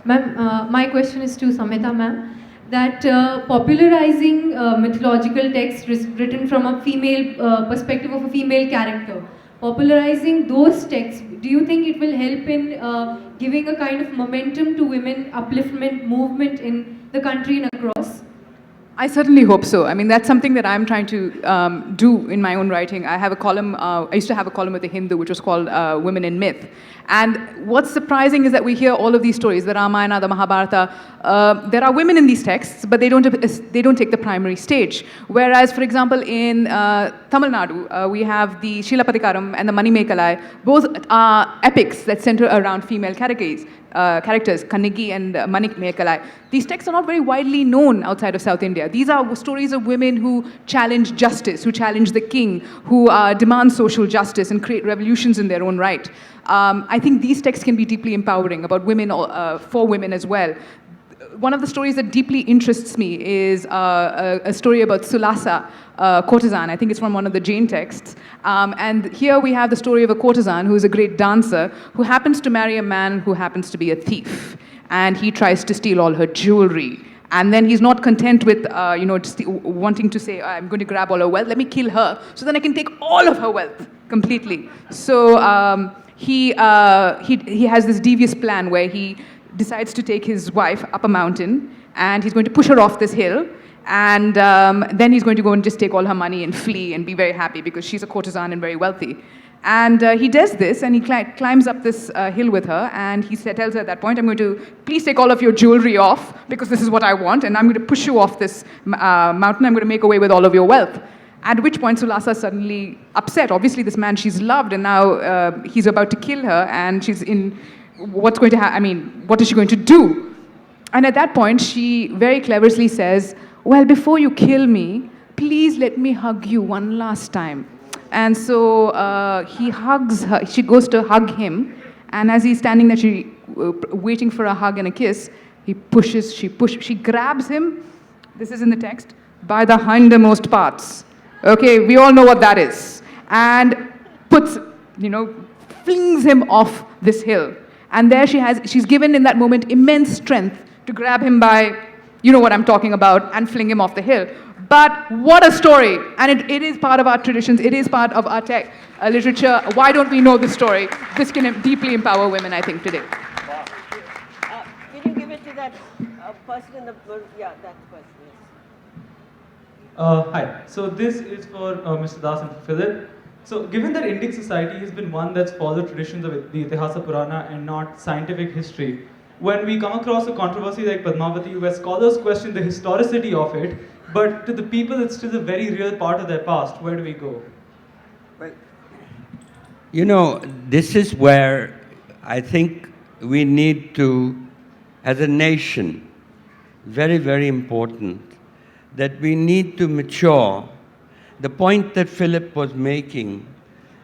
Ma'am, my question is to Samhita ma'am, that popularizing mythological texts written from a female perspective of a female character, popularizing those texts, do you think it will help in giving a kind of momentum to women upliftment movement in the country and across? I certainly hope so. I mean, that's something that I'm trying to do in my own writing. I have a column, I used to have a column with the Hindu, which was called Women in Myth. And what's surprising is that we hear all of these stories, the Ramayana, the Mahabharata. There are women in these texts, but they don't take the primary stage. Whereas, for example, in Tamil Nadu, we have the Shilapatikaram and the Manimekalai. Both are epics that center around female characters, Kannagi and Manimekalai. These texts are not very widely known outside of South India. These are stories of women who challenge justice, who challenge the king, who demand social justice and create revolutions in their own right. I think these texts can be deeply empowering about women, for women as well. One of the stories that deeply interests me is a story about Sulasa, courtesan. I think it's from one of the Jain texts. And here we have the story of a courtesan who is a great dancer who happens to marry a man who happens to be a thief. And he tries to steal all her jewelry. And then he's not content with, wanting to say, I'm going to grab all her wealth. Let me kill her so then I can take all of her wealth completely. So he has this devious plan where he decides to take his wife up a mountain and he's going to push her off this hill. And then he's going to go and just take all her money and flee and be very happy because she's a courtesan and very wealthy. And he does this, and he climbs up this hill with her, and he tells her at that point, I'm going to, please take all of your jewelry off, because this is what I want, and I'm going to push you off this mountain, I'm going to make away with all of your wealth. At which point Sulasa is suddenly upset. Obviously this man she's loved, and now he's about to kill her, and she's in, what's going to happen, what is she going to do? And at that point, she very cleverly says, well, before you kill me, please let me hug you one last time. And so he hugs her. She goes to hug him, and as he's standing there, waiting for a hug and a kiss. She grabs him. This is in the text, by the hindermost parts. Okay, we all know what that is, and flings him off this hill. And there she's given in that moment immense strength to grab him by, you know what I'm talking about, and fling him off the hill. But what a story! And it is part of our traditions, it is part of our literature. Why don't we know this story? This can deeply empower women, I think, today. Can you give it to that person in the... Yeah, that person, yes. Hi. So this is for Mr. Das and for Philip. So given that Indic society has been one that's followed traditions of the Itihasa Purana and not scientific history, when we come across a controversy like Padmavati, where scholars question the historicity of it, but to the people it's still a very real part of their past, where do we go? Well, you know, this is where I think we need to, as a nation, very, very important, that we need to mature. The point that Philip was making,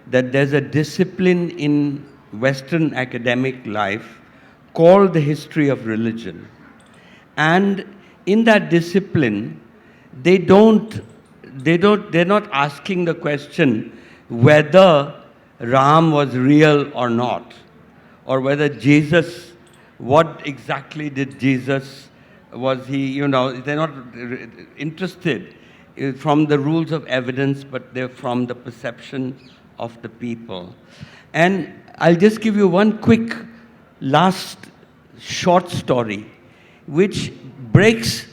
that there's a discipline in Western academic life called the history of religion. And in that discipline, they're not asking the question whether Ram was real or not, or whether Jesus, what exactly did Jesus, was he, they're not interested from the rules of evidence, but they're from the perception of the people. And I'll just give you one quick last short story, which breaks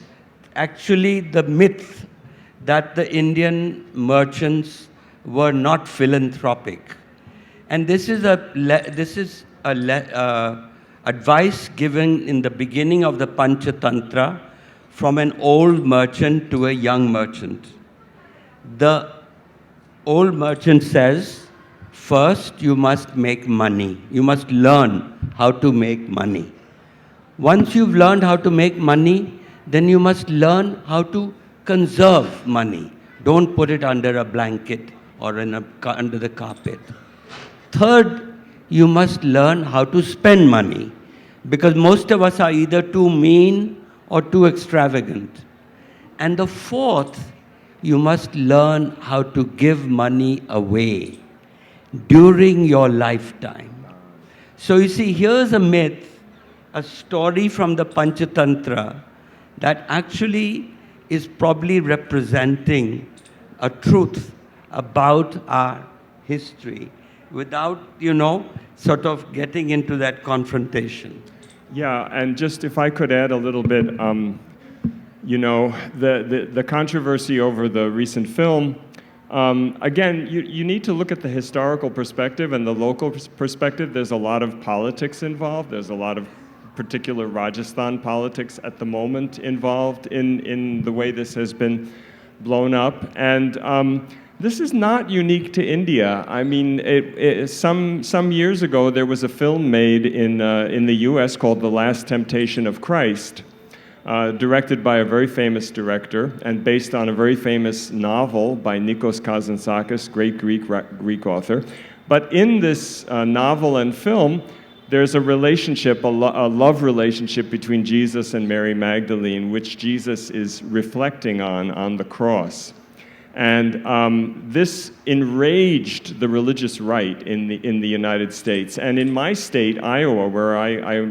actually the myth that the Indian merchants were not philanthropic. And this is advice given in the beginning of the Panchatantra from an old merchant to a young merchant. The old merchant says, first you must make money. You must learn how to make money. Once you've learned how to make money, then you must learn how to conserve money. Don't put it under a blanket or under the carpet. Third, you must learn how to spend money, because most of us are either too mean or too extravagant. And the fourth, you must learn how to give money away during your lifetime. So you see, here's a myth, a story from the Panchatantra that actually is probably representing a truth about our history without, sort of getting into that confrontation. Yeah, and just if I could add a little bit, the controversy over the recent film, again, you need to look at the historical perspective and the local perspective. There's a lot of politics involved. There's a lot of particular Rajasthan politics at the moment involved in the way this has been blown up. And this is not unique to India. I mean, some years ago, there was a film made in the US called The Last Temptation of Christ, directed by a very famous director and based on a very famous novel by Nikos Kazantzakis, great Greek author. But in this novel and film, there's a relationship, a love relationship between Jesus and Mary Magdalene, which Jesus is reflecting on the cross. And this enraged the religious right in the United States. And in my state, Iowa, where I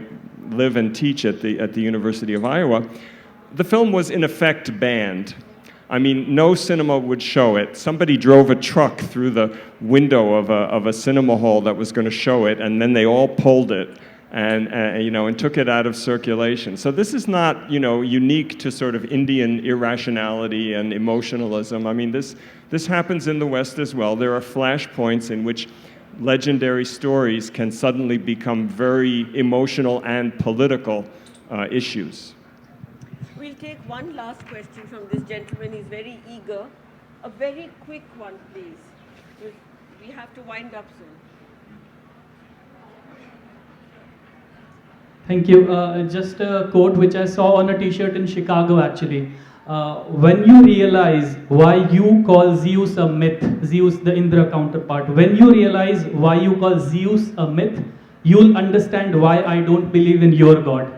live and teach at the University of Iowa, the film was in effect banned. I mean, no cinema would show it. Somebody drove a truck through the window of a cinema hall that was going to show it, and then they all pulled it and took it out of circulation. So this is not, unique to sort of Indian irrationality and emotionalism. I mean, this happens in the West as well. There are flashpoints in which legendary stories can suddenly become very emotional and political issues. We'll take one last question from this gentleman. He's very eager. A very quick one, please. We have to wind up soon. Thank you. Just a quote which I saw on a t-shirt in Chicago, actually. When you realize why you call Zeus a myth, Zeus the Indra counterpart, when you realize why you call Zeus a myth, you'll understand why I don't believe in your God.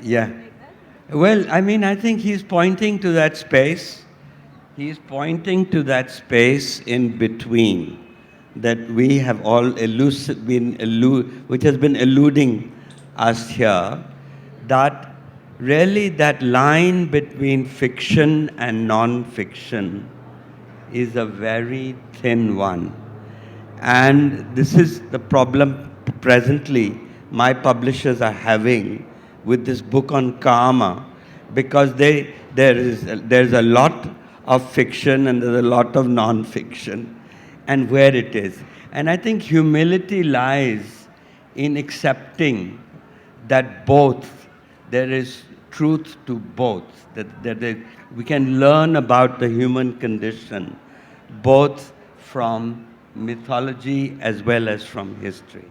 Yeah. Well, I mean, I think he's pointing to that space. He's pointing to that space in between that we have all which has been eluding us here, that really that line between fiction and non-fiction is a very thin one. And this is the problem presently my publishers are having with this book on karma, because there's a lot of fiction and there's a lot of non-fiction, and where it is. And I think humility lies in accepting that both, there is truth to both, we can learn about the human condition both from mythology as well as from history.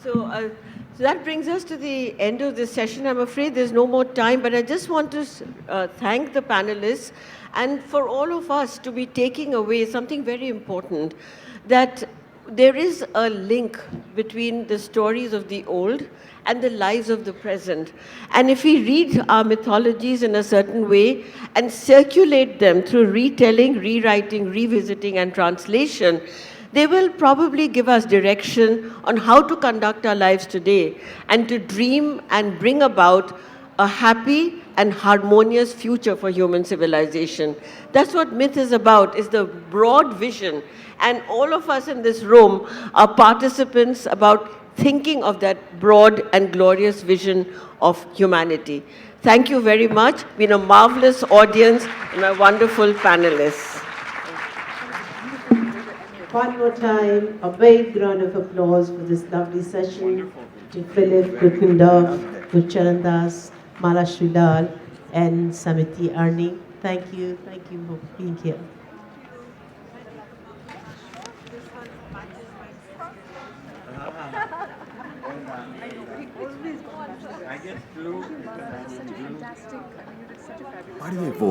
So that brings us to the end of this session. I'm afraid there's no more time, but I just want to thank the panelists and for all of us to be taking away something very important, that there is a link between the stories of the old and the lives of the present. And if we read our mythologies in a certain way and circulate them through retelling, rewriting, revisiting, and translation, they will probably give us direction on how to conduct our lives today and to dream and bring about a happy and harmonious future for human civilization. That's what myth is about, is the broad vision. And all of us in this room are participants about thinking of that broad and glorious vision of humanity. Thank you very much. Been a marvelous audience and my wonderful panelists. One more time, a big round of applause for this lovely session to Philip, Lutgendorf, Gurcharan, Malashri Lal, and Samhita Arni. Thank you for being here. Why do they vote?